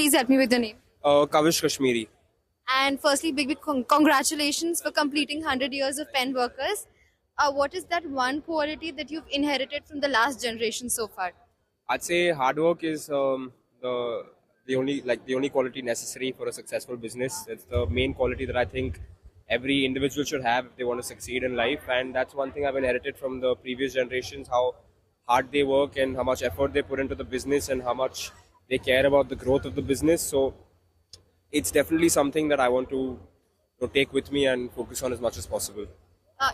please help me with the name. Kavish Kashmiri. And firstly, big congratulations for completing 100 years of pen workers. What is that one quality that you've inherited from the last generation so far? I'd say hard work is the only quality necessary for a successful business. It's the main quality that I think every individual should have if they want to succeed in life, and that's one thing I've inherited from the previous generations: how hard they work and how much effort they put into the business and how much they care about the growth of the business. So it's definitely something that I want to take with me and focus on as much as possible.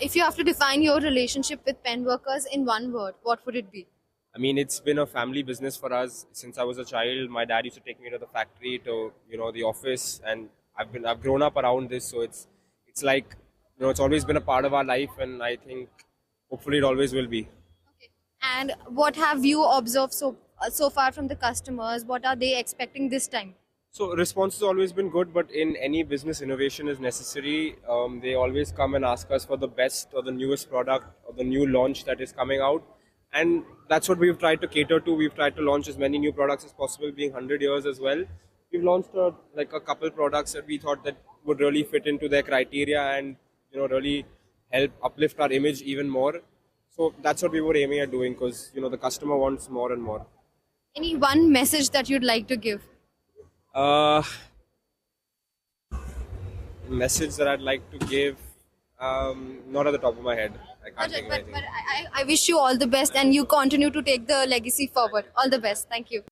If you have to define your relationship with pen workers in one word, what would it be? I mean, it's been a family business for us since I was a child. My dad used to take me to the factory, to the office, and I've grown up around this. So it's like it's always been a part of our life, and I think hopefully it always will be. Okay. And what have you observed so far from the customers? What are they expecting this time? So response has always been good, but in any business, innovation is necessary. They always come and ask us for the best or the newest product or the new launch that is coming out, and that's what we've tried to cater to. We've tried to launch as many new products as possible, being 100 years as well. We've launched a couple products that we thought that would really fit into their criteria and really help uplift our image even more. So that's what we were aiming at doing, because the customer wants more and more. Any one message that you'd like to give? Uh, Message that I'd like to give, not at the top of my head. I can't think of anything. I wish you all the best and you continue to take the legacy forward. All the best. Thank you.